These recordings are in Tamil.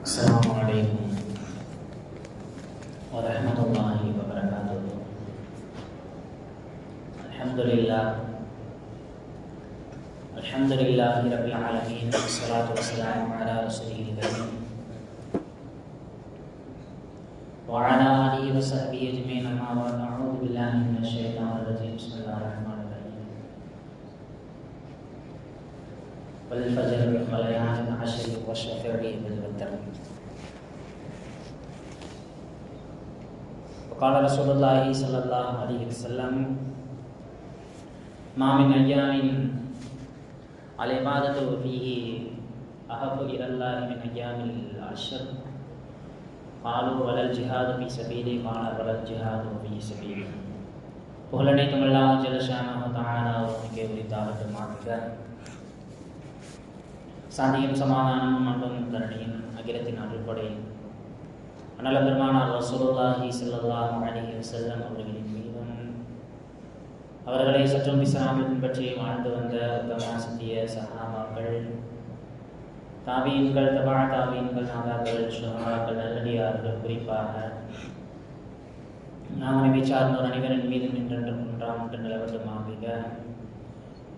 Assalamualaikum warahmatullahi wabarakatuh. Alhamdulillahi rabbil alamin. Wassalatu wassalamu ala rasulihil karim wa ala alihi wa sahbihi ajma'in. Amma ba'd. A'udzu billahi minasy syaithanir rajim. Bismillahirrahmanirrahim. Wal fajr wa layalin 'ashr wa syafi'i bil watr. Qala Rasulullah sallallahu alaihi wasallam, ma min ayyamin al-ibadatu fihi ahabbu ila Allah min ayyamil ashr. Qalu walal jihadu fi sabili, qala walal jihadu fi sabili. புகழனைத்தும் அல்லாஹ் ஜல்ல ஷானஹு தஆலா அவனுக்கே உரித்தாகட்டுமாக. சாந்தியும் சமாதானமும் அன்பும் கருணையும் அகிலத்தின் அருள்படை அண்ணல் பெருமானார் ரசூலுல்லாஹி ஸல்லல்லாஹு அலைஹி வஸல்லம் அவர்களின் மீதும் அவர்களை சற்றும் பிசாமல் பின்பற்றி வாழ்ந்து வந்த உத்தம சத்திய சஹாபாக்கள், தாபீன்கள், தபா தாபீன்கள், நாதாக்கள், ஷுஹதாக்கள், நல்லடியார்கள், குறிப்பாக நாம் நபி சார்ந்தோர் அனைவரின் மீதும் நின்றென்றும் ஒன்றாம் நிலவட்டுமாக.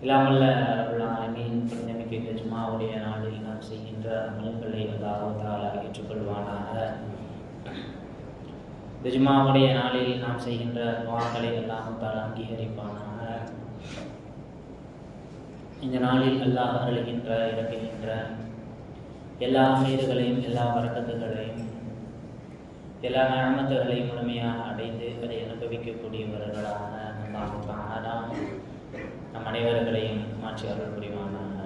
இல்லாமல்ல ரப்புல் ஆலமீன் புனிதமிக்க ஜும்ஆவுடைய நாளில் நாம் செய்கின்ற அமல்களை அல்லாஹ் தஆலா ஏற்றுக்கொள்வானாக. ஜும்ஆவுடைய நாளில் நாம் செய்கின்ற துஆக்களை அல்லாஹ் தஆலா அங்கீகரிப்பானாக. இந்த நாளில் அல்லாஹ் அருளுகின்ற இறக்குகின்ற எல்லா ஹைர்களையும், எல்லா பரக்கத்துகளையும், எல்லா நிஅமத்துகளையும் முழுமையாக அடைந்து அதை அனுபவிக்கக்கூடியவர்களாக அல்லாஹ் தஆலா நம் அனைவர்களையும் மாற்றி அருள் புரிவானாக.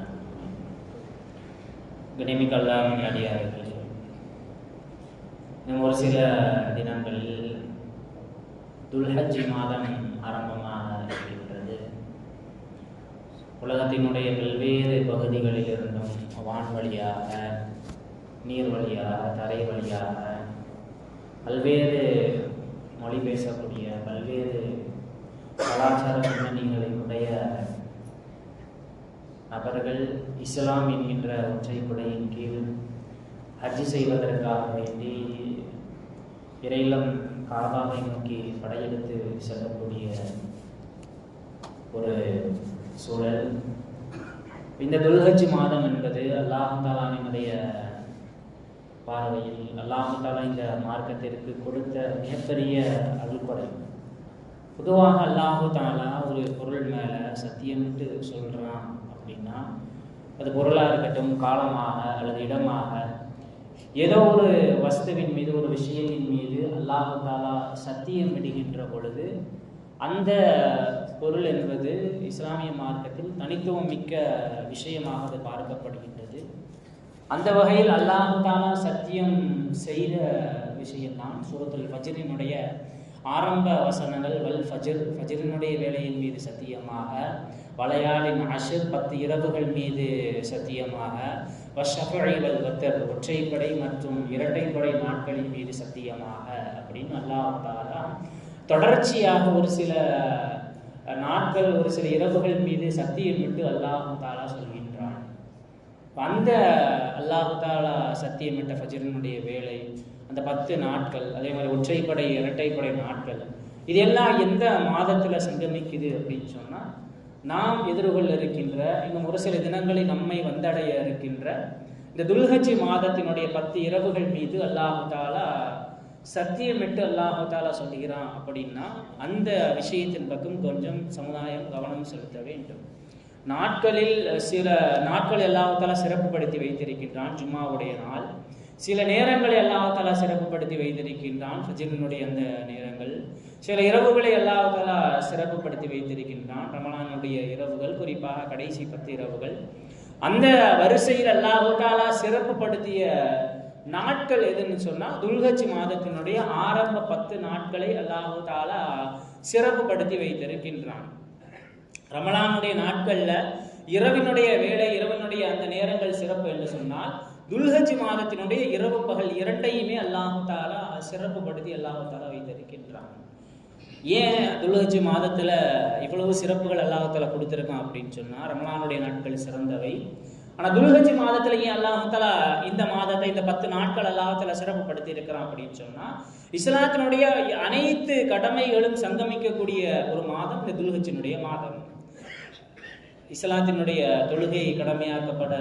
கண்ணியமிக்க அல்லாஹ்வின் அடியார்களே, இன்னும் ஒரு சில தினங்களில் துல்ஹஜ் மாதம் ஆரம்பமாக இருக்கின்றது. உலகத்தினுடைய பல்வேறு பகுதிகளில் இருந்தும் வான் வழியாக, நீர் வழியாக, தரை வழியாக பல்வேறு மொழி பேசக்கூடிய, பல்வேறு கலாச்சார பின்னணிகளை உடைய நபர்கள் இஸ்லாம் என்கின்ற ஒற்றைக்குடையின் கீழ் ஹஜ் செய்வதற்காக வேண்டி இறையிலம் காபாவை நோக்கி படையெடுத்து செல்லக்கூடிய ஒரு சூழல். இந்த துல்ஹஜ் மாதம் என்பது அல்லாஹ் தஆலாவினுடைய பார்வையில் அல்லாஹ் தஆலா இந்த மார்க்கத்திற்கு கொடுத்த மிகப்பெரிய அருள்கொடை. பொதுவாக அல்லாஹ் தஆலா ஒரு பொருள் மேலே சத்தியமிட்டு சொல்கிறான் அப்படின்னா, அது பொருளாக இருக்கட்டும், காலமாக அல்லது இடமாக, ஏதோ ஒரு வஸ்துவின் மீது, ஒரு விஷயத்தின் மீது அல்லாஹ் தஆலா சத்தியம் இடுகின்ற பொழுது அந்த பொருள் என்பது இஸ்லாமிய மார்க்கத்தில் தனித்துவம் மிக்க விஷயமாக அது பார்க்கப்படுகின்றது. அந்த வகையில் அல்லாஹ் தஆலா சத்தியம் செய்த விஷயம்தான் சூரத்துல் ஃபஜ்ரினுடைய ஆரம்ப வசனங்கள். வல் ஃபஜ்ர், ஃபஜ்ரினுடைய வேளையின் மீது சத்தியமாக, வலையாலின் அஷ்ர், 10 இரவுகள் மீது சத்தியமாக, வஷ்ஷஃபஇ வல் வத்ர், ஒற்றைப்படை மற்றும் இரட்டைப்படை நாட்களின் மீது சத்தியமாக அப்படின்னு அல்லாஹ் தஆலா தொடர்ச்சியாக ஒரு சில நாட்கள், ஒரு சில இரவுகள் மீது சத்தியமிட்டு அல்லாஹ் தஆலா சொல்கின்றான். அந்த அல்லாஹ் தஆலா சத்தியமிட்ட ஃபஜ்ரினுடைய வேளை, அந்த 10 நாட்கள், அதே மாதிரி ஒற்றைப்படை இரட்டைப்படை நாட்கள், இதெல்லாம் எந்த மாதத்தில் சங்கமிக்குது அப்படின்னு சொன்னால், நாம் எதிர்கொள்ள இருக்கின்ற இன்னும் ஒரு சில தினங்களில் நம்மை வந்தடைய இருக்கின்ற இந்த துல்ஹஜ் மாதத்தினுடைய 10 இரவுகள் மீது அல்லாஹ் தஆலா சத்தியமிட்டு அல்லாஹ் தஆலா சொல்கிறான். அப்படின்னா அந்த விஷயத்தின் பக்கம் கொஞ்சம் சமுதாயம் கவனம் செலுத்த வேண்டும். நாட்களில் சில நாட்கள் அல்லாஹ் தஆலா சிறப்புப்படுத்தி வைத்திருக்கின்றான். ஜும்மாவுடைய நாள், சில நேரங்களை அல்லாஹ் தஆலா சிறப்புப்படுத்தி வைத்திருக்கின்றான், ஃபஜ்ரினுடைய அந்த நேரங்கள். சில இரவுகளை அல்லாஹ் தஆலா சிறப்புப்படுத்தி வைத்திருக்கின்றான், ரமலானுடைய இரவுகள், குறிப்பாக கடைசி 10 இரவுகள். அந்த வரிசையில் அல்லாஹ் தஆலா சிறப்புப்படுத்திய நாட்கள் எதுன்னு சொன்னால், துல்ஹஜ் மாதத்தினுடைய ஆரம்ப 10 நாட்களை அல்லாஹ் தஆலா சிறப்புப்படுத்தி வைத்திருக்கின்றான். ரமலானுடைய நாட்கள்ல இரவினுடைய வேளை, இரவினுடைய அந்த நேரங்கள் சிறப்பு என்று சொன்னால், துல்ஹஜ் மாதத்தினுடைய இரவு பகல் இரண்டையுமே அல்லாஹ் தஆலா சிறப்புப்படுத்தி அல்லாஹ் தஆலா வைத்திருக்கின்றான். ஏன் துல்ஹஜ் மாதத்துல இவ்வளவு சிறப்புகள் அல்லாஹ் தஆலா கொடுத்திருக்கான் அப்படின்னு சொன்னா, ரமலானுடைய நாட்கள் சிறந்தவை, ஆனா துல்ஹஜ் மாதத்துல ஏன் அல்லாஹ் தஆலா இந்த மாதத்தை, இந்த 10 நாட்கள் அல்லாஹ் தஆலா சிறப்புப்படுத்தி இருக்கிறான் அப்படின்னு சொன்னா, இஸ்லாத்தினுடைய அனைத்து கடமைகளும் சங்கமிக்கக்கூடிய ஒரு மாதம் இந்த துல்ஹஜ்ஜினுடைய மாதம். இஸ்லாத்தினுடைய தொழுகை கடமையாக்கப்பட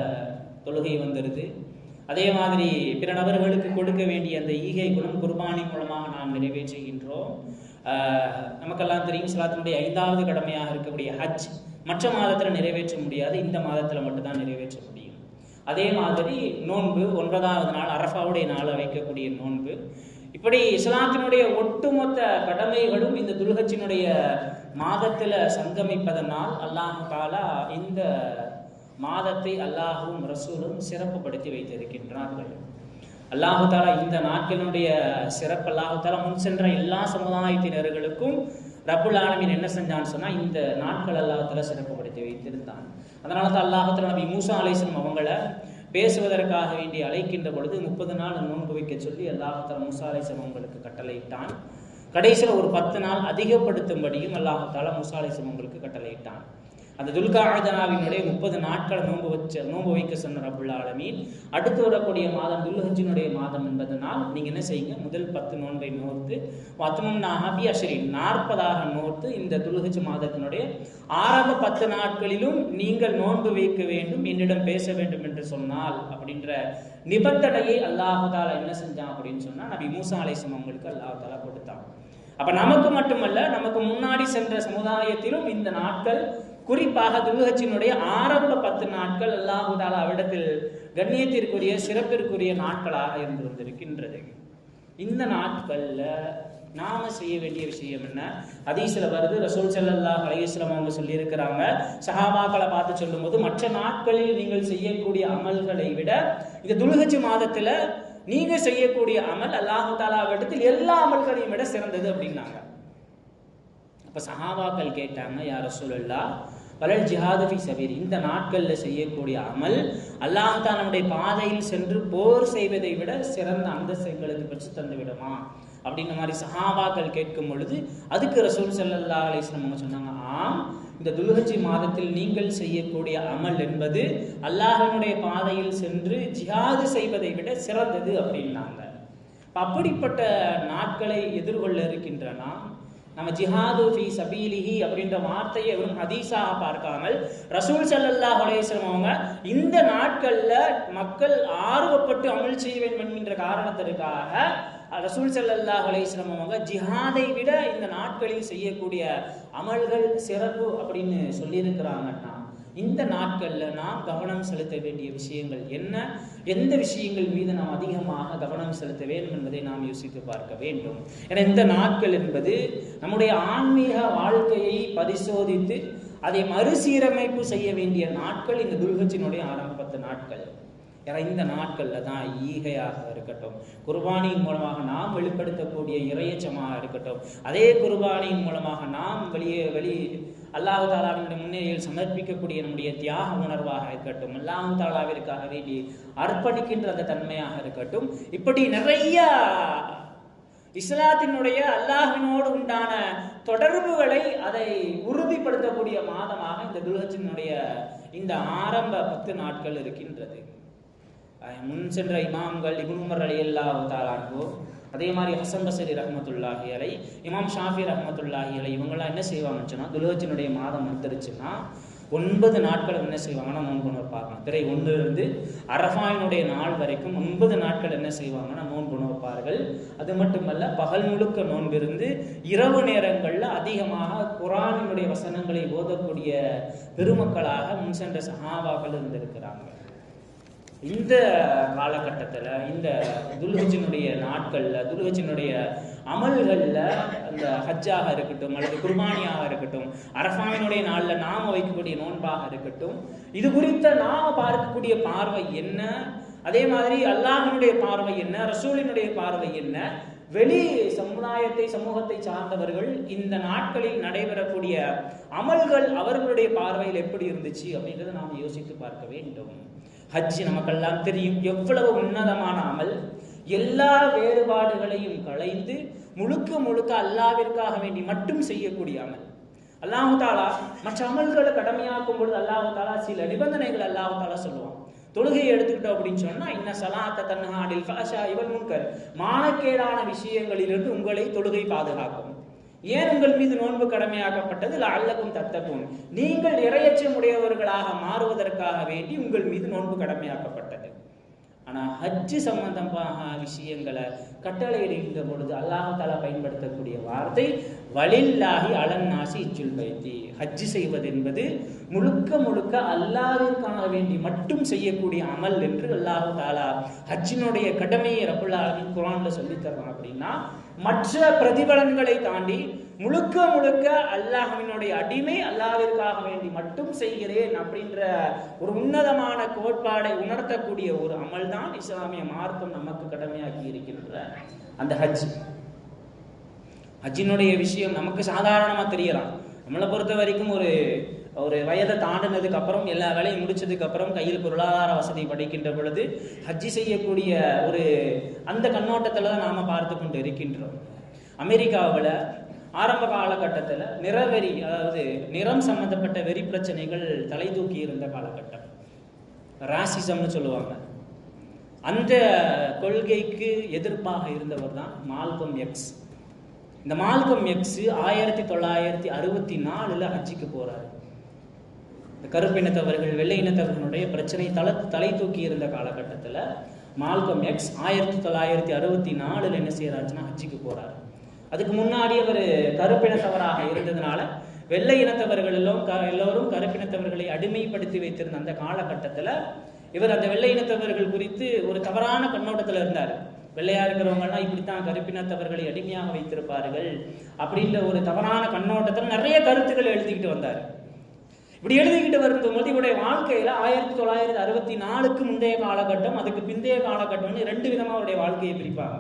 தொழுகை வந்துருது. அதே மாதிரி பிற நபர்களுக்கு கொடுக்க வேண்டிய அந்த ஈகை குணம் குர்பானி மூலமாக நாம் நிறைவேற்றுகின்றோம். நமக்கெல்லாம் தெரியும், இஸ்லாத்தினுடைய 5வது கடமையாக இருக்கக்கூடிய ஹஜ் மற்ற மாதத்தில் நிறைவேற்ற முடியாது, இந்த மாதத்தில் மட்டும்தான் நிறைவேற்ற முடியும். அதே மாதிரி நோன்பு 9வது நாள் அரஃபாவுடைய நாளை வைக்கக்கூடிய நோன்பு. இப்படி இஸ்லாத்தினுடைய ஒட்டுமொத்த கடமைகளும் இந்த துல்ஹஜ்ஜினுடைய மாதத்துல சங்கமிப்பதனால் அல்லாஹ் தஆலா இந்த மாதத்தை அல்லாஹும் ரசூலும் சிறப்புப்படுத்தி வைத்திருக்கின்றார்கள். அல்லாஹ் தஆலா இந்த நாட்களுடைய சிறப்பு அல்லாஹ் தஆலா முன் சென்ற எல்லா சமுதாயத்தினர்களுக்கும் ரப்புல் ஆலமீன் என்ன செஞ்சான்னு சொன்னா, இந்த நாட்கள் அல்லாஹ் தஆலா சிறப்புப்படுத்தி வைத்திருந்தான். அதனால தான் அல்லாஹ் தஆலா நபி மூசா அலைஹிஸ்ஸலாம் அவங்கள பேசுவதற்காக வேண்டி அழைக்கின்ற பொழுது 30 நாள் நோன்பு வைக்க சொல்லி அல்லாஹ் தஆலா மூசா அலைஹிஸ்ஸலாம் அவங்களுக்கு கட்டளையிட்டான். கடைசியில் ஒரு 10 நாள் அதிகப்படுத்தும்படியும் அல்லாஹ் தஆலா மூசா அலைஹிஸ்ஸலாம் அவங்களுக்கு கட்டளையிட்டான். அந்த துல்காஅதாவினுடைய 30 நாட்கள் நோன்பு வைக்க சொன்ன ரப்புல் ஆலமீன் அடுத்து வரக்கூடிய மாதம் துல்ஹஜ்ஜினுடைய மாதம் என்பதனால் நீங்க என்ன செய்யுங்க, முதல் 10 நோன்பை நோர்த்து வத்மம்னாஹபி அஷ்ரின் 40ஆக நோர்த்து இந்த துல்ஹஜ் மாதத்தினுடைய ஆரம்ப 10 நாட்களிலும் நீங்கள் நோன்பு வைக்க வேண்டும், என்னிடம் பேச வேண்டும் என்று சொன்னால் அப்படின்ற நிபந்தனையை அல்லாஹ் தஆலா என்ன செஞ்சான் அப்படின்னு சொன்னா, நபி மூசா அலைஹிஸ்ஸலாம் அவங்களுக்கு அல்லாஹ் தஆலா கொடுத்தான். அப்ப நமக்கு மட்டுமல்ல, நமக்கு முன்னாடி சென்ற சமுதாயத்திலும் இந்த நாட்கள், குறிப்பாக துல்ஹஜ்ஜினுடைய ஆரம்ப 10 நாட்கள் அல்லாஹ் தஆலா அவிடத்தில் கண்ணியத்திற்குரிய சிறப்பிற்குரிய நாட்களாக இருந்து வந்திருக்கின்றது. இந்த நாட்கள்ல நாம செய்ய வேண்டிய விஷயம் என்ன? ஹதீஸ்ல வருது, ரசூல் ஸல்லல்லாஹு அலைஹி வஸல்லம் அவங்க சொல்லி இருக்கிறாங்க, சஹாபாக்களை பார்த்து சொல்லும்போது, மற்ற நாட்களில் நீங்கள் செய்யக்கூடிய அமல்களை விட இந்த துல்ஹஜ் மாதத்துல நீங்க செய்யக்கூடிய அமல் அல்லாஹ் தஆலா இடத்தில் எல்லா அமல்களையும் விட சிறந்தது அப்படின்னாங்க. அப்ப சஹாபாக்கள் கேட்டாங்க, யா ரசூலல்லாஹ் வலல் ஜிஹாது ஃபீ சபீல், இந்த நாட்கள்ல செய்யக்கூடிய அமல் அல்லாஹ் தஆலா நம்முடைய பாதையில் சென்று போர் செய்வதை விட சிறந்த அந்தஸ்து எங்களுக்கு பெற்று தந்து விடுமா அப்படின்ற மாதிரி சஹாபாக்கள் கேட்கும் பொழுது, அதுக்கு ரசூல் ஸல்லல்லாஹு அலைஹி வஸல்லம் அவங்க சொன்னாங்க, ஆம், இந்த துல்ஹஜ் மாதத்தில் நீங்கள் செய்யக்கூடிய அமல் என்பது அல்லாஹ்வினுடைய பாதையில் சென்று ஜிஹாது செய்வதை விட சிறந்தது அப்படின்னாங்க. அப்படிப்பட்ட நாட்களை எதிர்கொள்ள இருக்கின்றனா நம்ம ஜிஹாது ஃபீ சபீலிஹி அப்படின்ற வார்த்தையை வெறும் ஹதீஸாக பார்க்காமல் ரசூல் ஸல்லல்லாஹு அலைஹி வஸல்லம் அவங்க இந்த நாட்கள்ல மக்கள் ஆர்வப்பட்டு அமல் செய்ய வேண்டும் என்கின்ற காரணத்திற்காக ரசூல் ஸல்லல்லாஹு அலைஹி வஸல்லம் அவங்க ஜிஹாதை விட இந்த நாட்களில் செய்யக்கூடிய அமல்கள் சிறப்பு அப்படின்னு சொல்லியிருக்கிறாங்கன்னா, இந்த நாட்கள்ல நாம் கவனம் செலுத்த வேண்டிய விஷயங்கள் என்ன, எந்த விஷயங்கள் மீது நாம் அதிகமாக கவனம் செலுத்த வேண்டும் என்பதை நாம் யோசித்து பார்க்க வேண்டும். ஏன்னா இந்த நாட்கள் என்பது நம்முடைய ஆன்மீக வாழ்க்கையை பரிசோதித்து அதை மறுசீரமைப்பு செய்ய வேண்டிய நாட்கள் இந்த துல்ஹஜ்ஜினுடைய ஆரம்ப 10 நாட்கள். ஏன்னா இந்த நாட்கள்ல தான் ஈகையாக இருக்கட்டும், குர்பானியின் மூலமாக நாம் வெளிப்படுத்தக்கூடிய இறையச்சமாக இருக்கட்டும், அதே குர்பானியின் மூலமாக நாம் அல்லாஹ் தாலாவினுடைய முன்னிலையில் சமர்ப்பிக்கக்கூடிய நம்முடைய தியாக உணர்வாக இருக்கட்டும், அல்லாஹ் தாலாவிற்காக வேண்டி அர்ப்பணிக்கின்ற அந்த தன்மையாக இருக்கட்டும், இப்படி நிறைய இஸ்லாத்தினுடைய அல்லாஹ்வினோடு உண்டான தொடர்புகளை அதை உறுதிப்படுத்தக்கூடிய மாதமாக இந்த துல்ஹஜ்ஜினுடைய இந்த ஆரம்ப 10 நாட்கள் இருக்கின்றது. முன் சென்ற இமாம்கள் இப்னு உமர் ரலியல்லாஹு தஆலா அன்ஹு, அதே மாதிரி ஹசன் பஸ்ரி ரஹ்மத்துல்லாஹி அலை, இமாம் ஷாஃபி ரஹ்மத்துல்லாஹி அலை, இவங்கெல்லாம் என்ன செய்வாங்கன்னு சொன்னா, துல்ஹஜ்ஜினுடைய மாதம் வந்துருச்சுன்னா 9 நாட்கள் என்ன செய்வாங்கன்னா நோன்பு நோற்பாங்க. பிறை 1 அரஃபாயினுடைய நாள் வரைக்கும் 9 நாட்கள் என்ன செய்வாங்கன்னா நோன்பு நோற்பார்கள். அது மட்டுமல்ல, பகல் முழுக்க நோன்பிருந்து இரவு நேரங்களில் அதிகமாக குர்ஆனினுடைய வசனங்களை ஓதக்கூடிய பெருமக்களாக முன் சென்ற சஹாபாக்கள் இருந்திருக்கிறாங்க. இந்த காலகட்டத்தில் இந்த துல்ஹஜ்ஜினுடைய நாட்களில் துல்ஹஜ்ஜினுடைய அமல்களில் அந்த ஹஜ்ஜாக இருக்கட்டும் அல்லது குர்பானியாக இருக்கட்டும், அரஃபாவினுடைய நாளில் நாம் வைக்கக்கூடிய நோன்பாக இருக்கட்டும், இது குறித்த நாம் பார்க்கக்கூடிய பார்வை என்ன, அதே மாதிரி அல்லாஹ்வினுடைய பார்வை என்ன, ரசூலினுடைய பார்வை என்ன, வெளி சமூகத்தை சார்ந்தவர்கள் இந்த நாட்களில் நடைபெறக்கூடிய அமல்கள் அவர்களுடைய பார்வையில் எப்படி இருந்துச்சு அப்படின்றத நாம் யோசித்து பார்க்க வேண்டும். ஹஜ் நமக்கெல்லாம் தெரியும் எவ்வளவு உன்னதமான அமல், எல்லா வேறுபாடுகளையும் களைந்து முழுக்க முழுக்க அல்லாஹ்விற்காக வேண்டி மட்டும் செய்யக்கூடிய அமல். அல்லாஹு தாலா மற்ற அமல்களை கடமையாக்கும் பொழுது அல்லாஹு தாலா சில நிபந்தனைகள் அல்லாஹு தாலா சொல்லுவான். தொழுகையை எடுத்துக்கிட்டோம் அப்படின்னு சொன்னா, இன்ன ஸலாத்த தன்ஹா அனில் ஃபாஹ்ஷாஇ வல் முன்கர், மானக்கேடான விஷயங்களிலிருந்து உங்களை தொழுகை பாதுகாக்கும். ஏன் உங்கள் மீது நோன்பு கடமையாக்கப்பட்டது? லஅல்லக்கும் தத்தகூன், நீங்கள் இறையச்சம் உடையவர்களாக மாறுவதற்காக வேண்டி உங்கள் மீது நோன்பு கடமையாக்கப்பட்டது. ஆனா ஹஜ்ஜு சம்பந்தமாக விஷயங்களை கட்டளையிடுகின்ற பொழுது அல்லாஹ் தஆலா பயன்படுத்தக்கூடிய வார்த்தை வலில்லாஹி அலன் நாசி ஹஜ்ஜுல் பைத்தி. ஹஜ்ஜு செய்வது என்பது முழுக்க முழுக்க அல்லாஹ்விற்காக வேண்டி மட்டும் செய்யக்கூடிய அமல் என்று அல்லாஹ் தஆலா ஹஜ்ஜினுடைய கடமையை ரப்பல் ஆலமீன் குர்ஆன்ல சொல்லி தர்றான். அப்படின்னா மற்ற பிரதிபலன்களை தாண்டி முழுக்க முழுக்க அல்லாஹ்வினுடைய அடிமை, அல்லாஹ்விற்காக வேண்டி மட்டும் செய்கிறேன் அப்படின்ற ஒரு உன்னதமான கோட்பாடை உணர்த்தக்கூடிய ஒரு அமல் தான் இஸ்லாமிய மார்க்கம் நமக்கு கடமையாக்கி இருக்கின்ற அந்த ஹஜ். ஹஜ்ஜினுடைய விஷயம் நமக்கு சாதாரணமா தெரியலாம். நம்மளை பொறுத்த வரைக்கும் ஒரு வயதை தாண்டினதுக்கு அப்புறம், எல்லா வேலையும் முடிச்சதுக்கு அப்புறம், கையில் பொருளாதார வசதி படைக்கின்ற பொழுது ஹஜ்ஜி செய்யக்கூடிய ஒரு அந்த கண்ணோட்டத்தில் தான் நாம பார்த்து கொண்டு இருக்கின்றோம். அமெரிக்காவில் ஆரம்ப காலகட்டத்தில் நிறவெறி, அதாவது நிறம் சம்பந்தப்பட்ட வெறி பிரச்சனைகள் தலை தூக்கி இருந்த காலகட்டம், ராசிசம்னு சொல்லுவாங்க. அந்த கொள்கைக்கு எதிர்ப்பாக இருந்தவர் தான் மால்கம் எக்ஸ். இந்த மால்கம் எக்ஸ் 1964 ஹஜ்ஜிக்கு போறாரு. கருப்பினத்தவர்கள் வெள்ளை இனத்தவர்களுடைய பிரச்சனை தலை தூக்கி இருந்த காலகட்டத்தில் மால்கம் எக்ஸ் 1964 என்ன செய்யறாருன்னா ஹஜ்ஜிக்கு போறாரு. அதுக்கு முன்னாடி அவர் கருப்பினத்தவராக இருந்ததுனால வெள்ளை இனத்தவர்கள் எல்லோரும் கருப்பினத்தவர்களை அடிமைப்படுத்தி வைத்திருந்த அந்த காலகட்டத்தில் இவர் அந்த வெள்ளை இனத்தவர்கள் குறித்து ஒரு தவறான கண்ணோட்டத்தில் இருந்தார். வெள்ளையா இருக்கிறவங்கலாம் இப்படித்தான் கருப்பினத்தவர்களை அடிமையாக வைத்திருப்பார்கள் அப்படின்ற ஒரு தவறான கண்ணோட்டத்தில் நிறைய கருத்துக்களை எழுதிக்கிட்டு வந்தார். இப்படி எழுதிக்கிட்டு வரும்போது இவருடைய வாழ்க்கையில 1964க்கு முந்தைய காலகட்டம், அதுக்கு பிந்தைய காலகட்டம்னு 2 விதமா அவருடைய வாழ்க்கையை பிரிப்பாங்க.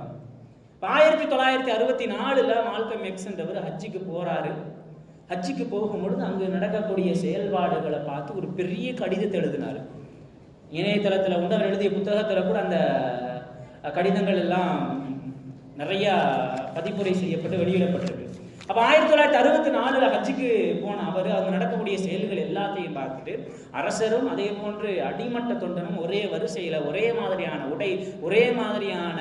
1964 மால்கம் எக்ஸ் என்றவர் ஹஜ்ஜிக்கு போறாரு. ஹஜ்ஜிக்கு போகும்பொழுது அங்கு நடக்கக்கூடிய செயல்பாடுகளை பார்த்து ஒரு பெரிய கடிதத்தை எழுதினார். இணையதளத்தில் வந்து அவர் எழுதிய புத்தகத்தில் கூட அந்த கடிதங்கள் எல்லாம் நிறைய பதிப்புரை செய்யப்பட்டு வெளியிடப்பட்டிருக்கு. அப்போ 1964 ஹஜ்ஜுக்கு போன அவர் அங்கு நடக்கக்கூடிய செயல்கள் எல்லாத்தையும் பார்த்துட்டு, அரசரும் அதே போன்று அடிமட்ட தொண்டனும் ஒரே வரிசையில் ஒரே மாதிரியான உடை, ஒரே மாதிரியான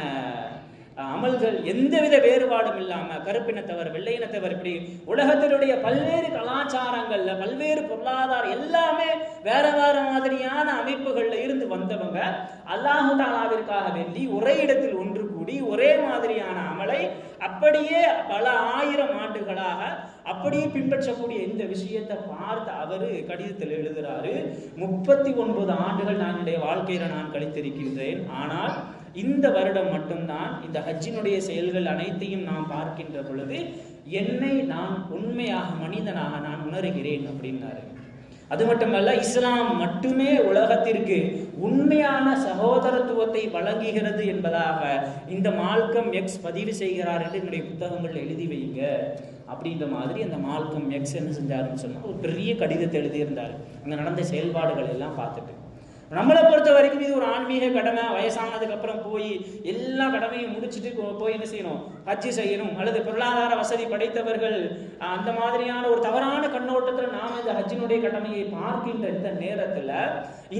அமல்கள், எந்தவித வேறுபாடும் இல்லாம கருப்பினத்தவர் வெள்ளை இனத்தவர் இப்படி உலகத்தினுடைய பல்வேறு கலாச்சாரங்கள்ல பல்வேறு பொருளாதாரம் எல்லாமே வேற வேற மாதிரியான அமைப்புகள்ல இருந்து வந்தவங்க அல்லாஹ் தஆலாவிற்காக வேண்டி ஒரே இடத்தில் ஒன்று கூடி ஒரே மாதிரியான அமலை அப்படியே பல ஆயிரம் ஆண்டுகளாக அப்படியே பின்பற்றக்கூடிய இந்த விஷயத்தை பார்த்து அவரு கடிதத்தில் எழுதுறாரு. 39 ஆண்டுகள் நான் என்னுடைய வாழ்க்கையில நான் கழித்திருக்கின்றேன். ஆனால் இந்த வருடம் மட்டும்தான் இந்த ஹஜ்ஜினுடைய செயல்கள் அனைத்தையும் நாம் பார்க்கின்ற பொழுது என்னை நான் உண்மையாக மனிதனாக நான் உணர்கிறேன் அப்படின்னாரு. அது மட்டுமல்ல, இஸ்லாம் மட்டுமே உலகத்திற்கு உண்மையான சகோதரத்துவத்தை வழங்குகிறது என்பதாக இந்த மால்கம் எக்ஸ் பதிவு செய்கிறார் என்று என்னுடைய புத்தகங்கள் எழுதி வைங்க அப்படின்ற மாதிரி அந்த மால்கம் எக்ஸ் என்ன செஞ்சாருன்னு சொன்னால் ஒரு பெரிய கடிதத்தை எழுதியிருந்தார். அங்கே நடந்த செயல்பாடுகள் எல்லாம் பார்த்துட்டு நம்மளை பொறுத்த வரைக்கும் இது ஒரு ஆன்மீக கடமை. வயசானதுக்கு அப்புறம் போய் எல்லா கடமையும் முடிச்சுட்டு போய் என்ன செய்யணும், ஹஜ்ஜி செய்யணும், அல்லது பொருளாதார வசதி படைத்தவர்கள் அந்த மாதிரியான ஒரு தவறான கண்ணோட்டத்தில் நாம் இந்த ஹஜ்ஜினுடைய கடமையை பார்க்கின்ற இந்த நேரத்தில்,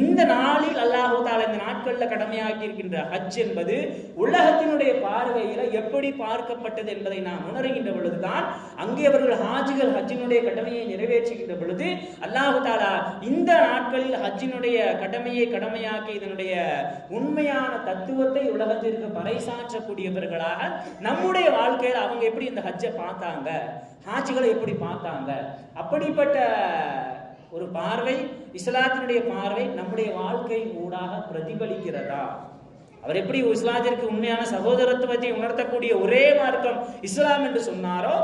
இந்த நாளில் அல்லாஹ் தஆலா இந்த நாட்களில் கடமையாக்கி இருக்கின்ற ஹஜ் என்பது உலகத்தினுடைய பார்வையில் எப்படி பார்க்கப்பட்டது என்பதை நாம் உணர்கின்ற பொழுதுதான் அங்கே அவர்கள் ஹாஜிகள் ஹஜ்ஜினுடைய கடமையை நிறைவேற்றுகின்ற பொழுது அல்லாஹ் தஆலா இந்த நாட்களில் ஹஜ்ஜினுடைய கடமையை கடமையாக்கி இதனுடைய உண்மையான தத்துவத்தை உலகத்திற்கு பறைசாற்றக்கூடியவர்களாக நம்முடைய வாழ்க்கையில் அவங்க எப்படி இந்த ஹஜ்ஜை பார்த்தாங்க, ஹாஜிகளை எப்படி பார்த்தாங்க, அப்படிப்பட்ட ஒரு பார்வை இஸ்லாத்தினுடைய பார்வை நம்முடைய வாழ்க்கை ஊடாக பிரதிபலிக்கிறதா? அவர் எப்படி இஸ்லாத்திற்கு உண்மையான சகோதரத்துவத்தை உணர்த்தக்கூடிய ஒரே மார்க்கம் இஸ்லாம் என்று சொன்னாரோ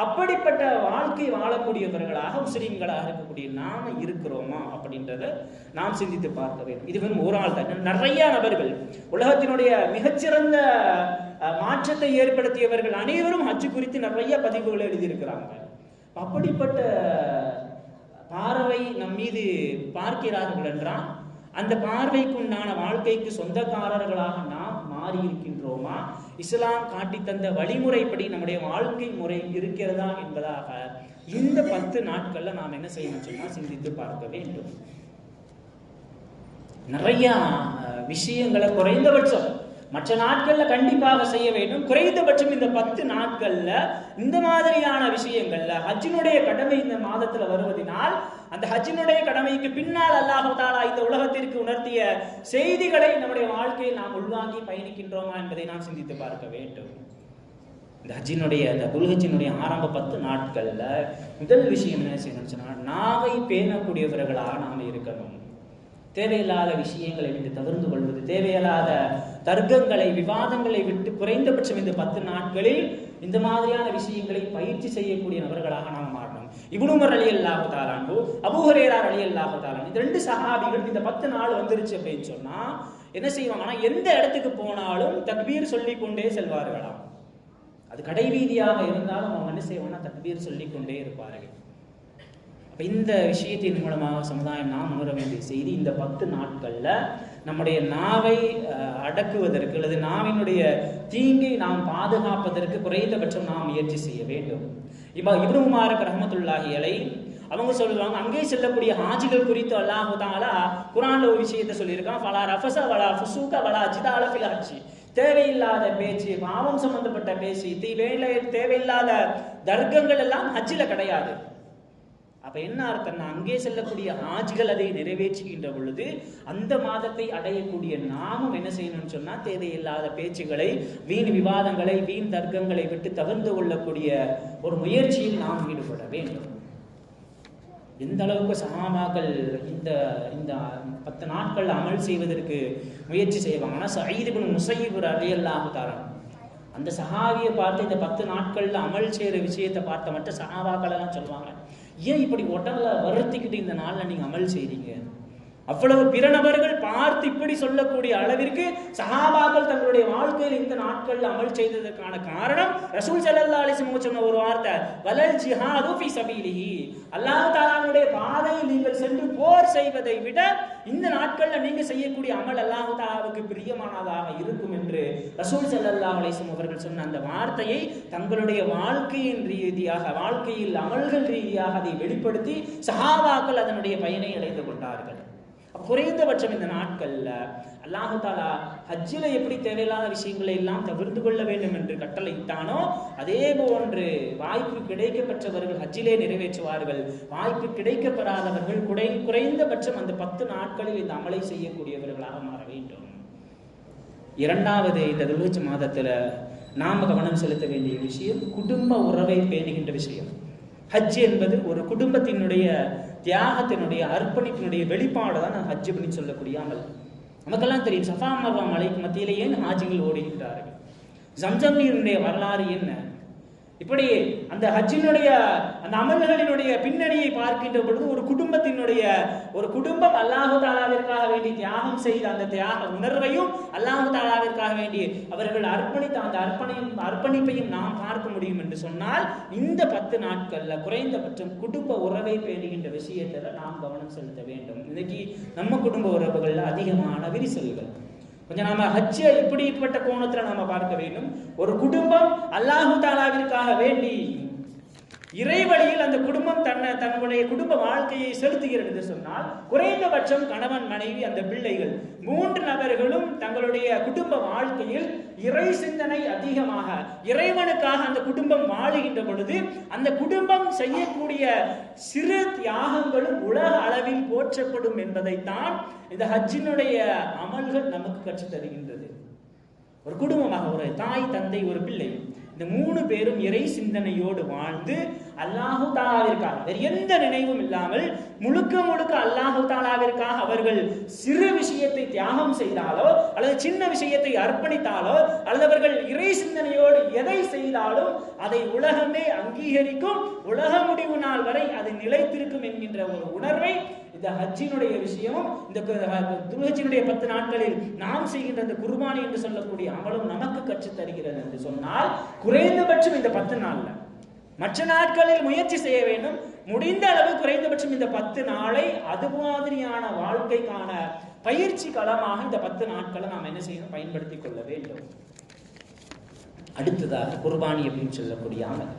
அப்படிப்பட்ட வாழ்க்கை வாழக்கூடியவர்களாக முஸ்லிம்களாக இருக்கக்கூடிய நாம இருக்கிறோமா அப்படின்றத நாம் சிந்தித்து பார்க்க வேண்டும். இது வெறும் ஒரு ஆள் தான், நிறைய நபர்கள் உலகத்தினுடைய மிகச்சிறந்த மாற்றத்தை ஏற்படுத்தியவர்கள் அனைவரும் ஹஜ் குறித்து நிறைய பதிவுகளை எழுதியிருக்கிறாங்க. அப்படிப்பட்ட பார்வை நம் மீது பார்க்கிறார்கள் என்றால் அந்த பார்வைக்குண்டான வாழ்க்கைக்கு சொந்தக்காரர்களாக நாம் மாறி இருக்கின்றோமா? இஸ்லாம் காட்டி தந்த வழிமுறைப்படி நம்முடைய வாழ்க்கை முறை இருக்கிறதா என்பதாக இந்த 10 நாட்கள்ல நாம் என்ன செய்யணும் சொன்னா சிந்தித்து பார்க்க வேண்டும். நிறைய விஷயங்களை குறைந்தபட்சம் மற்ற நாட்கள்ல கண்டிப்பாக செய்ய வேண்டும். குறைந்தபட்சம் இந்த 10 நாட்கள்ல இந்த மாதிரியான விஷயங்கள்ல ஹஜ்ஜினுடைய கடமை இந்த மாதத்துல வருவதனால் அந்த ஹஜ்ஜினுடைய கடமைக்கு பின்னால் அல்லாஹ் தஆலா இந்த உலகத்திற்கு உணர்த்திய செய்திகளை நம்முடைய வாழ்க்கையில் நாம் உள்வாங்கி பயணிக்கின்றோமா என்பதை நாம் சிந்தித்து பார்க்க வேண்டும். இந்த ஹஜ்ஜினுடைய அந்த துல்ஹஜ்ஜினுடைய ஆரம்ப 10 நாட்கள்ல முதல் விஷயம் என்ன செய்யணும்னு சொன்னா, நாவை பேணக்கூடியவர்களாக நாம் இருக்கணும். தேவையில்லாத விஷயங்களை விட்டு தவிர்த்து கொள்வது, தேவையில்லாத தர்க்கங்களை விவாதங்களை விட்டு குறைந்தபட்சம் இந்த 10 நாட்களில் இந்த மாதிரியான விஷயங்களை பயிற்சி செய்யக்கூடிய நபர்களாக நாம் மாறணும். இப்னு உமர் ரலியல்லாஹு தஆலா அன்ஹு, அபூ ஹுரைரா ரலியல்லாஹு தஆலா அன்ஹு, இந்த 2 சஹாபிகள் இந்த 10 நாள் வந்துருச்சு அப்படின்னு சொன்னா என்ன செய்வாங்கன்னா, எந்த இடத்துக்கு போனாலும் தக்பீர் சொல்லிக் கொண்டே செல்வார்களாம். அது கடைவீதியாக இருந்தாலும் அவங்க என்ன செய்வாங்கன்னா தக்பீர் சொல்லிக் கொண்டே இருப்பார்கள். இந்த விஷயத்தின் மூலமாக சமுதாயம் நாம் உணர வேண்டிய செய்தி, இந்த 10 நாட்கள்ல நம்முடைய நாவை அடக்குவதற்கு அல்லது நாவினுடைய தீங்கை நாம் பாதுகாப்பதற்கு குறைந்தபட்சம் நாம் முயற்சி செய்ய வேண்டும். இப்னு முபாரக் ரஹ்மத்துல்லாஹி அலைஹி அவங்க சொல்லுவாங்க, அங்கே செல்லக்கூடிய ஹாஜிகள் குறித்து அல்லாஹ் தஆலா குர்ஆன்ல ஒரு விஷயத்தை சொல்லியிருக்கான், ஃபலா ரஃபஸ வலா ஃபுசூக வலா ஜிதால ஃபில் ஹஜ். தேவையில்லாத பேச்சு, பாவம் சம்பந்தப்பட்ட பேச்சு, தேவையில்லாத தர்க்கங்கள் எல்லாம் ஹஜ்ஜில கிடையாது. அப்ப என்ன அர்த்தம்னா, அங்கே செல்லக்கூடிய ஹாஜிகள் அதை நிறைவேற்றுகின்ற பொழுது அந்த மாதத்தை அடையக்கூடிய நாமும் என்ன செய்யணும்னு சொன்னா, தேவையில்லாத பேச்சுகளை, வீண் விவாதங்களை, வீண் தர்க்கங்களை விட்டு தவிர்த்து கொள்ளக்கூடிய ஒரு முயற்சியில் நாம் ஈடுபட வேண்டும். எந்த அளவுக்கு சஹாபாக்கள் இந்த இந்த 10 நாட்கள் அமல் செய்வதற்கு முயற்சி செய்வாங்கன்னா, சயீத் இப்னு முஸையிப் ரலியல்லாஹு தஆலா அந்த சஹாபியை பார்த்து இந்த 10 நாட்கள்ல அமல் செய்யற விஷயத்தை பார்த்த மற்ற சஹாபாக்கள் எல்லாம் சொல்லுவாங்க, ஏன் இப்படி உடம்புல வருத்திக்கிட்டு இந்த நாள்ல நீங்க அமல் செய்றீங்க? அவ்வளவு பிற நபர்கள் பார்த்து இப்படி சொல்லக்கூடிய அளவிற்கு சஹாபாக்கள் தங்களுடைய வாழ்க்கையில் இந்த நாட்கள் அமல் செய்ததற்கான காரணம் ரசூல் ஸல்லல்லாஹு அலைஹி வஸல்லம் சொன்ன ஒரு வார்த்தை, வலல் ஜிஹாது ஃபீ சபீலிஹி. அல்லாஹ் தஆலாவுடைய பாதையில் நீங்கள் சென்று போர் செய்வதை விட இந்த நாட்கள்ல நீங்க செய்யக்கூடிய அமல் அல்லாஹ் தஆலாவுக்கு பிரியமானதாக இருக்கும் என்று ரசூல் ஸல்லல்லாஹு அலைஹி வஸல்லம் அவர்கள் சொன்ன அந்த வார்த்தையை தங்களுடைய வாழ்க்கையின் ரீதியாக, வாழ்க்கையில் அமல்கள் ரீதியாக அதை வெளிப்படுத்தி சஹாபாக்கள் அதனுடைய பயனை அடைந்து கொண்டார்கள். குறைந்தபட்சம் இந்த நாட்கள்ல அல்லாஹ் தஆலா ஹஜ்ஜில எப்படி தேவையில்லாத விஷயங்களை எல்லாம் தவிர்த்து கொள்ள வேண்டும் என்று கட்டளையிட்டானோ அதே போன்று வாய்ப்பு கிடைக்கப்பெற்றவர்கள் ஹஜ்ஜிலே நிறைவேற்றுவார்கள். வாய்ப்பு கிடைக்கப்பெறாதவர்கள் குறைந்தபட்சம் அந்த 10 நாட்களில் இந்த அமலை செய்யக்கூடியவர்களாக மாற வேண்டும். இரண்டாவது, இந்த துல்ஹஜ் மாதத்துல நாம கவனம் செலுத்த வேண்டிய விஷயம் குடும்ப உறவை பேணுகின்ற விஷயம். ஹஜ் என்பது ஒரு குடும்பத்தினுடைய தியாகத்தினுடைய அர்ப்பணிப்பினுடைய வெளிப்பாடு தான் ஹஜ் அப்படின்னு சொல்லக்கூடிய அமல். நமக்கெல்லாம் தெரியும், சஃபா மர்வா மலைக்கு மத்தியிலே ஏன் ஹாஜிகள் ஓடுகின்றார்கள், ஜம்ஜம் நீருடைய வரலாறு என்ன, இப்படி அந்த ஹஜ்ஜினுடைய அந்த அமல்களினுடைய பின்னணியை பார்க்கின்ற பொழுது ஒரு குடும்பம் அல்லாஹ் தஆலாவிற்காக வேண்டி தியாகம் செய்த அந்த தியாக உணர்வையும் அல்லாஹ் தஆலாவிற்காக வேண்டி அவர்கள் அர்ப்பணித்த அந்த அர்ப்பணிப்பையும் நாம் பார்க்க முடியும் என்று சொன்னால், இந்த 10 நாட்கள்ல குறைந்தபட்சம் குடும்ப உறவை பேணுகின்ற விஷயத்துல நாம் கவனம் செலுத்த வேண்டும். இன்னைக்கு நம்ம குடும்ப உறவுகள்ல அதிகமான விரிசல்கள். கொஞ்சம் நாம ஹஜ்ஜை இப்படிப்பட்ட கோணத்துல நாம பார்க்க வேண்டும். ஒரு குடும்பம் அல்லாஹ் தஆலாவிற்காக வேண்டி இறைவழியில் அந்த குடும்பம் தன்னுடைய குடும்ப வாழ்க்கையை செலுத்துகிறது என்று சொன்னால், குறைந்தபட்சம் கணவன், மனைவி, அந்த பிள்ளைகள் 3 நபர்களும் தங்களுடைய குடும்ப வாழ்க்கையில் இறை சிந்தனை அதிகமாக இறைவனுக்காக அந்த குடும்பம் வாழுகின்ற பொழுது அந்த குடும்பம் செய்யக்கூடிய சிறு தியாகங்களும் உலக அளவில் போற்றப்படும் என்பதைத்தான் இந்த ஹஜ்ஜினுடைய அமல்கள் நமக்கு கற்றுத் தருகின்றது. ஒரு குடும்பமாக, ஒரு தாய், தந்தை, ஒரு பிள்ளை, இந்த 3 பேரும் இறை சிந்தனையோடு வாழ்ந்து அல்லாஹ் தஆலாவிற்காக வேறு எந்த நினைவும் இல்லாமல் முழுக்க அல்லாஹ் தஆலாவிற்காக அவர்கள் சிறு விஷயத்தை தியாகம் செய்தாலோ அல்லது சின்ன விஷயத்தை அர்ப்பணித்தாலோ அல்லது அவர்கள் இறை சிந்தனையோடு எதை செய்தாலும் அதை உலகமே அங்கீகரிக்கும், உலக முடிவு நாள் வரை அது நிலைத்திருக்கும் என்கின்ற ஒரு உணர்வை இந்த ஹஜ்ஜினுடைய விஷயமும் இந்த துல்ஹஜ்ஜினுடைய 10 நாட்களில் நாம் செய்கின்ற இந்த குர்பானி என்று சொல்லக்கூடிய அமலும் நமக்கு கற்றுத் தருகிறது என்று சொன்னால், குறைந்தபட்சம் இந்த 10 நாள்ல, மற்ற நாட்களில் முயற்சி செய்ய வேண்டும். முடிந்த அளவு குறைந்தபட்சம் இந்த 10 நாளை அது மாதிரியான வாழ்க்கைக்கான பயிற்சி களமாக இந்த 10 நாட்களை நாம் என்ன செய்யணும், பயன்படுத்திக் கொள்ள வேண்டும். அடுத்ததாக குர்பானி அப்படின்னு சொல்லக்கூடிய அமல்.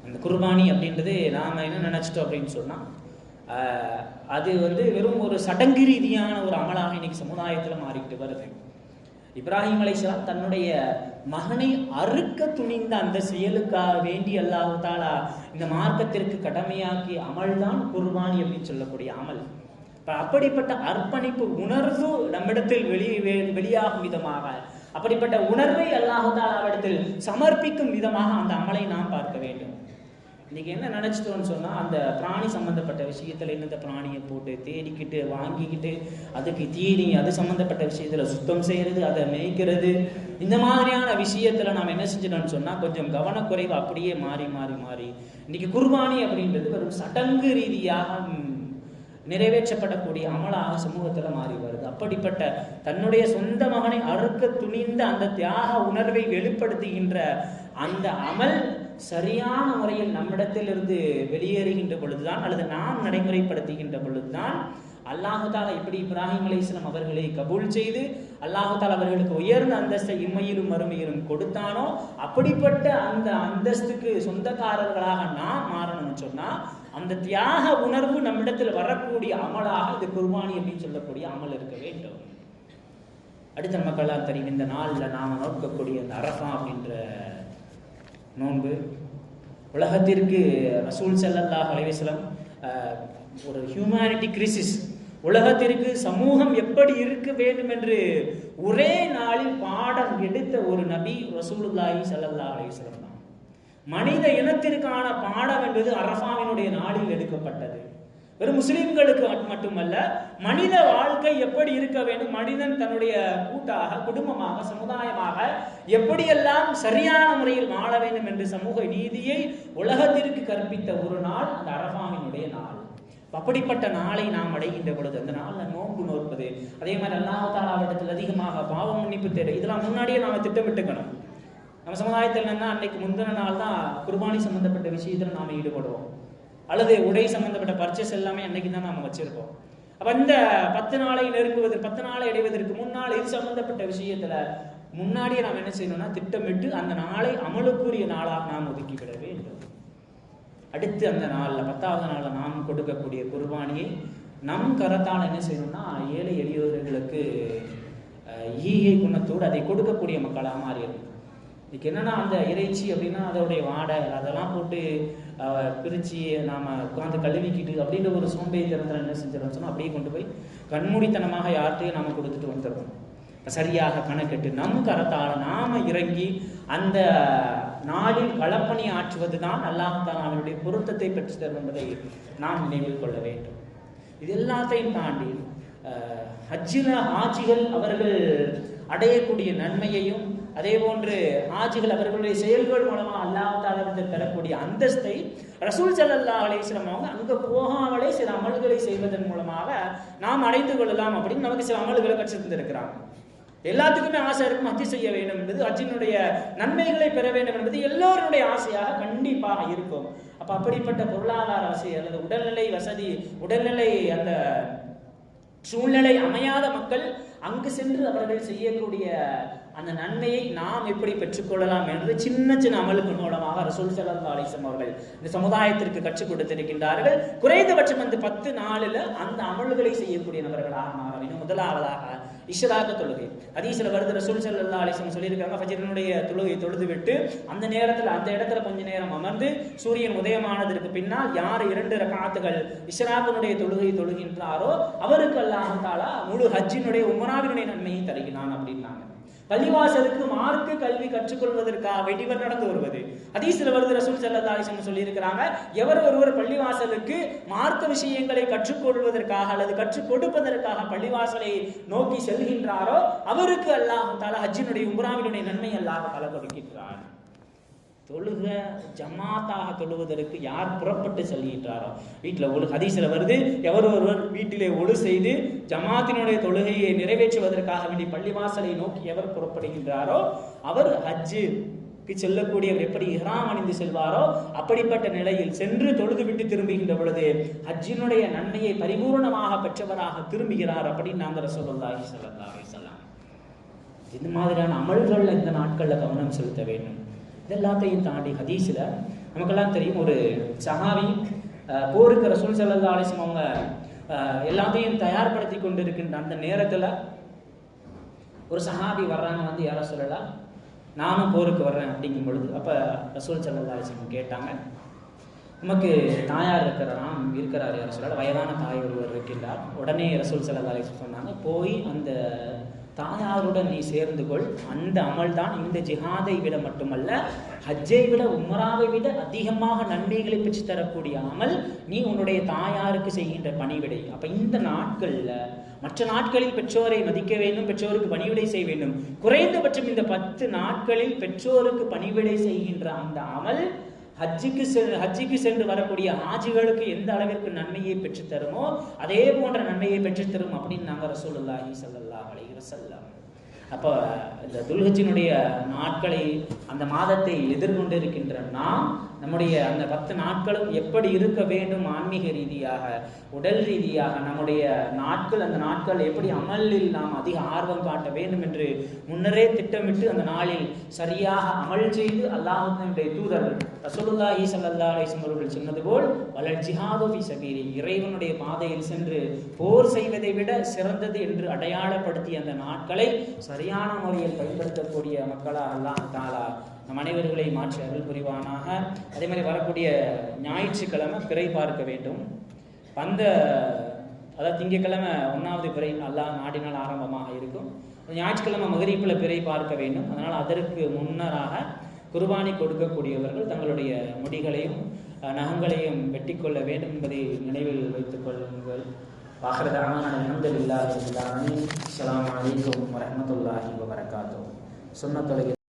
அந்த குர்பானி அப்படின்றது நாம் என்ன நினச்சிட்டோம் அப்படின்னு சொன்னால் அது வெறும் ஒரு சடங்கு ரீதியான ஒரு அமலாக இன்னைக்கு சமுதாயத்தில் மாறிக்கிட்டு வருது. இப்ராஹிம் அலைஹிஸ்ஸலாம் தன்னுடைய மகனை அறுக்க துணிந்த அந்த செயலுக்காக வேண்டி அல்லாஹ் தஆலா இந்த மார்க்கத்திற்கு கடமையாக்கிய அமல் தான் குர்பானி அப்படின்னு சொல்லக்கூடிய அமல். அப்படிப்பட்ட அர்ப்பணிப்பு உணர்வு நம்மிடத்தில் வெளியாகும் விதமாக, அப்படிப்பட்ட உணர்வை அல்லாஹ் தஆலாவிடத்தில் சமர்ப்பிக்கும் விதமாக அந்த அமலை நாம் பார்க்க வேண்டும். இன்னைக்கு என்ன நினைச்சிட்டோம்னு சொன்னா, அந்த பிராணி சம்பந்தப்பட்ட விஷயத்துல இந்த பிராணியை போட்டு தேடிக்கிட்டு வாங்கிக்கிட்டு அதுக்கு தீனி, அது சம்பந்தப்பட்ட விஷயத்துல சுத்தம் செய்யறது, அதை மேய்க்கிறது, இந்த மாதிரியான விஷயத்துல நாம் என்ன செஞ்சிட்டோம்னு சொன்னா கொஞ்சம் கவனக்குறைவு அப்படியே மாறி மாறி மாறி இன்னைக்கு குர்பானி அப்படின்றது ஒரு சடங்கு ரீதியாக நிறைவேற்றப்படக்கூடிய அமலாக சமூகத்துல மாறி வருது. அப்படிப்பட்ட தன்னுடைய சொந்த மகனை அறுக்க துணிந்த அந்த தியாக உணர்வை வெளிப்படுத்துகின்ற அந்த அமல் சரியான முறையில் நம்மிடத்தில் இருந்து வெளியேறுகின்ற பொழுதுதான், அல்லது நாம் நடைமுறைப்படுத்துகின்ற பொழுதுதான் அல்லாஹு தஆலா எப்படி இப்ராஹிம் அலைஹிஸ்ஸலாம் அவர்களை கபூல் செய்து அல்லாஹு தஆலா அவர்களுக்கு உயர்ந்த அந்தஸ்தை இம்மையிலும் மறுமையிலும் கொடுத்தானோ, அப்படிப்பட்ட அந்த அந்தஸ்துக்கு சொந்தக்காரர்களாக நாம் மாறணும்னு சொன்னா அந்த தியாக உணர்வு நம்மிடத்தில் வரக்கூடிய அமலாக இது குர்பானி அப்படின்னு சொல்லக்கூடிய அமல் இருக்க வேண்டும். அடுத்த மக்களால் தெரியும், இந்த நாளில் நாம் நோக்கக்கூடிய அந்த அரஃபா அப்படின்ற நோன்பு உலகத்திற்கு ரசூல் ஸல்லல்லாஹு அலைஹி வஸல்லம் ஒரு ஹியூமனிட்டி கிரைசிஸ், உலகத்திற்கு சமூகம் எப்படி இருக்க வேண்டும் என்று ஒரே நாளில் பாடம் எடுத்த ஒரு நபி ரசூலுல்லாஹி ஸல்லல்லாஹு அலைஹி வஸல்லம். மனித இனத்திற்கான பாடம் என்பது அரஃபாவினுடைய நாளில் எடுக்கப்பட்டது. வெறும் முஸ்லிம்களுக்கு மட்டுமல்ல, மனித வாழ்க்கை எப்படி இருக்க வேண்டும், மனிதன் தன்னுடைய கூட்டாக, குடும்பமாக, சமுதாயமாக எப்படியெல்லாம் சரியான முறையில் வாழ வேண்டும் என்று சமூக நீதியை உலகத்திற்கு கற்பித்த ஒரு நாள் அந்த அரஃபாவினுடைய நாள். அப்படிப்பட்ட நாளை நாம் அடைகின்ற பொழுது அந்த நாளில் நோன்பு நோற்பது, அதே மாதிரி அல்லாஹ் தஆலாவிடத்தில் அதிகமாக பாவ மன்னிப்பு தேட, இதெல்லாம் முன்னாடியே நாம் திட்டமிட்டுக்கணும். நம்ம சமுதாயத்தில் என்னன்னா, அன்னைக்கு முந்தின நாள் தான் குர்பானி சம்பந்தப்பட்ட விஷயத்தில் நாம் ஈடுபடுவோம், அல்லது உடை சம்பந்தப்பட்ட பர்ச்சேஸ் எல்லாமே அன்னைக்கு தான் நாம் வச்சிருப்போம். அப்ப இந்த 10 நாளை நெருங்குவது, 10 நாளை அடைவதற்கு முன்னால் இது சம்பந்தப்பட்ட விஷயத்துல முன்னாடியே நாம் என்ன செய்யணும்னா திட்டமிட்டு அந்த நாளை அமலுக்குரிய நாளாக நாம் ஒதுக்கிவிட வேண்டும். அடுத்து அந்த நாளில் 10வது நாளில் நாம் கொடுக்கக்கூடிய குர்பானியை நம் கரத்தால் என்ன செய்யணும்னா ஏழை எளியோர்களுக்கு ஈகை குணத்தோடு அதை கொடுக்கக்கூடிய மக்களாக மாறிடும். இதுக்கு என்னன்னா, அந்த இறைச்சி அப்படின்னா அதோடைய வாடை அதெல்லாம் போட்டு பிரித்து நாம் உட்காந்து கழுவிக்கிட்டு அப்படின்ற ஒரு சோம்பேறித்தனத்தில் என்ன செஞ்சிடறோம் சொன்னால் அப்படியே கொண்டு போய் கண்மூடித்தனமாக யார்கிட்டையும் நாம் கொடுத்துட்டு வந்துடுறோம். சரியாக கணக்கிட்டு நம் கரத்தால் நாம் இறங்கி அந்த நாளில் களப்பணி ஆற்றுவது தான் அல்லாஹ் தஆலா அவனுடைய பொருத்தத்தை பெற்று தரும் என்பதை நாம் நினைவில் கொள்ள வேண்டும். இது எல்லாத்தையும் தாண்டி ஹஜ்ஜில ஹாஜிகள் அவர்கள் அடையக்கூடிய நன்மையையும், அதே போன்று ஹாஜிகள் அவர்களுடைய செயல்கள் மூலமாக அல்லாஹ் தஆலாவிடத்தில் பெறக்கூடிய அந்தஸ்தை ரசூல் ஸல்லல்லாஹு அலைஹி வஸல்லம் அவங்க அங்கே போகாமலே சில அமல்களை செய்வதன் மூலமாக நாம் அடைந்து கொள்ளலாம் அப்படின்னு நமக்கு சில அமல்களை கற்று தந்திருக்கிறாங்க. எல்லாத்துக்குமே ஆசை இருக்கும், ஹஜ் செய்ய வேண்டும் என்பது, ஹஜ்ஜினுடைய நன்மைகளை பெற வேண்டும் என்பது எல்லோருடைய ஆசையாக கண்டிப்பாக இருக்கும். அப்ப அப்படிப்பட்ட பொருளாதார வசதி அல்லது உடல்நிலை வசதி, உடல்நிலை அந்த சூழ்நிலை அமையாத மக்கள் அங்கு சென்று அவர்கள் செய்யக்கூடிய அந்த நன்மையை நாம் எப்படி பெற்றுக்கொள்ளலாம் என்று சின்ன சின்ன அமல்கள் மூலமாக ரசூல் ஸல்லல்லாஹு அலைஹி வஸல்லம் அவர்கள் இந்த சமுதாயத்திற்கு கற்றுக் கொடுத்திருக்கின்றார்கள். குறைந்தபட்சம் அந்த 10 நாளில் அந்த அமல்களை செய்யக்கூடிய நபர்களாக மாற வேண்டும். முதலாவதாக இஷ்ராக தொழுகை. ஹதீஸ்ல வருது, ரசூல் ஸல்லல்லாஹு அலைஹி வஸல்லம் சொல்லியிருக்காங்க, ஃபஜ்ரினுடைய தொழுகை தொழுது விட்டு அந்த நேரத்தில் அந்த இடத்துல கொஞ்ச நேரம் அமர்ந்து சூரியன் உதயமானதற்கு பின்னால் யார் 2 ரக்அத்துகள் இஷ்ராகினுடைய தொழுகை தொழுகின்றாரோ அவருக்கு அல்லாஹ் தஆலா முழு ஹஜ்ஜினுடைய உம்ராவினுடைய நன்மையை தருகிறான் அப்படின்னாங்க. பள்ளிவாசலுக்கு மார்க்க கல்வி கற்றுக்கொள்வதற்காக வெடிவர் நடந்து வருவது. ஹதீஸ்ல வருது, ரசூல் ஸல்லல்லாஹு அலைஹி வஸல்லம் சொல்லி இருக்கிறாங்க, எவர் ஒருவர் பள்ளிவாசலுக்கு மார்க்க விஷயங்களை கற்றுக்கொள்வதற்காக அல்லது கற்றுக் கொடுப்பதற்காக பள்ளிவாசலை நோக்கி செல்கின்றாரோ அவருக்கு அல்லாஹ் தஆலா ஹஜ்ஜினுடைய உம்ராவினுடைய நன்மை அல்லாஹ் தஆலா கொடுக்கின்றார். தொழுக ஜமாத்தாக தொழுவதற்கு யார் புறப்பட்டு செல்கின்றாரோ, வீட்டில் ஹதீஸ்ல வருது, எவர் ஒருவர் வீட்டிலே ஒழு செய்து ஜமாத்தினுடைய தொழுகையை நிறைவேற்றுவதற்காக வேண்டி பள்ளிவாசலை நோக்கி எவர் புறப்படுகின்றாரோ அவர் ஹஜ்ஜுக்கு செல்லக்கூடியவர் எப்படி இஹ்ராம் அணிந்து செல்வாரோ அப்படிப்பட்ட நிலையில் சென்று தொழுது விட்டு திரும்புகின்ற பொழுது ஹஜ்ஜினுடைய நன்மையை பரிபூர்ணமாக பெற்றவராக திரும்புகிறார் அப்படின்னு நாங்கள் ரசூலுல்லாஹி ஸல்லல்லாஹு அலைஹி வஸல்லம். இந்த மாதிரியான அமல்கள் இந்த நாட்களில் கவனம் செலுத்த வேண்டும். இதெல்லாத்தையும் தாண்டி ஹதீஸில் நமக்கெல்லாம் தெரியும், ஒரு சஹாபி போருக்கு ரசூல் ஸல்லல்லாஹு அலைஹி வஸல்லம் அவங்க எல்லாத்தையும் தயார்படுத்தி கொண்டு இருக்கின்ற அந்த நேரத்தில் ஒரு சஹாபி வர்றாங்க, வந்து யார சொல்லலாம், நானும் போருக்கு வர்றேன் அப்படிங்கும் பொழுது அப்போ ரசூல் ஸல்லல்லாஹு அலைஹி வஸல்லம் கேட்டாங்க, நமக்கு தாயார் இருக்கிறார் யார சொல்லலாம், வயதான தாய் ஒருவர் இருக்கின்றார். உடனே ரசூல் ஸல்லல்லாஹு அலைஹி வஸல்லம் சொன்னாங்க, போய் அந்த தாயாருடன் நீ சேர்ந்து கொள். அந்த அமல் தான் இந்த ஜிஹாதை விட மட்டுமல்ல, ஹஜ்ஜை விட உம்ராவை விட அதிகமாக நன்மைகளை பெற்று தரக்கூடிய அமல் நீ உன்னுடைய தாயாருக்கு செய்கின்ற பணிவிடை. அப்ப இந்த நாட்கள்ல மற்ற நாட்களில் பெற்றோரை மதிக்க வேண்டும், பெற்றோருக்கு பணிவிடை செய்ய வேண்டும். குறைந்தபட்சம் இந்த 10 நாட்களில் பெற்றோருக்கு பணிவிடை செய்கின்ற அந்த அமல் ஹஜ்ஜிக்கு சென்று வரக்கூடிய ஹாஜிகளுக்கு எந்த அளவிற்கு நன்மையை பெற்றுத்தருமோ அதே போன்ற நன்மையை பெற்றுத்தரும் அப்படின்னு நாங்கள் ரசூலுல்லாஹி ஸல்லல்லாஹு அலைஹி வஸல்லம். அப்போ இந்த துல்ஹஜ்ஜினுடைய நாட்களை, அந்த மாதத்தை எதிர்கொண்டு இருக்கின்ற நாம் நம்முடைய அந்த 10 நாட்களும் எப்படி இருக்க வேண்டும், ஆன்மீக ரீதியாக, உடல் ரீதியாக நம்முடைய நாட்கள், அந்த நாட்கள் எப்படி அமலில் நாம் அதிக ஆர்வம் காட்ட வேண்டும் என்று முன்னரே திட்டமிட்டு அந்த நாளில் சரியாக அமல் செய்து அல்லாஹ்வுடைய தூதர் ரசூலுல்லாஹி ஸல்லல்லாஹு அலைஹி வஸல்லம் அவர்கள் சொன்னது போல் வலல் ஜிஹாது ஃபீ சபீலி, இறைவனுடைய பாதையில் சென்று போர் செய்வதை விட சிறந்தது என்று அடையாளப்படுத்திய அந்த நாட்களை சரியான முறையில் பயன்படுத்தக்கூடிய மக்களாக அல்லாஹ் தஆலா நம் அனைவர்களை மாற்றி அருள் புரிவானாக. அதே மாதிரி வரக்கூடிய ஞாயிற்றுக்கிழமை பிறை பார்க்க வேண்டும். அதாவது திங்கட்கிழமை 1வது பிறை அல்லாஹ் நாடினால் ஆரம்பமாக இருக்கும். ஞாயிற்றுக்கிழமை மகரிப்பில் பிறை பார்க்க வேண்டும். அதனால் அதற்கு முன்னராக குர்பானி கொடுக்கக்கூடியவர்கள் தங்களுடைய முடிகளையும் நகங்களையும் வெட்டிக்கொள்ள வேண்டும் என்பதை நினைவில் வைத்துக் கொள்ளுங்கள். வாஹிரு தஅவானா அல்ஹம்துலில்லாஹி ரப்பில் ஆலமீன். அஸ்ஸலாமு அலைக்கும் வரஹ்மத்துல்லாஹி வபரகாத்துஹு. சுன்னத்துல்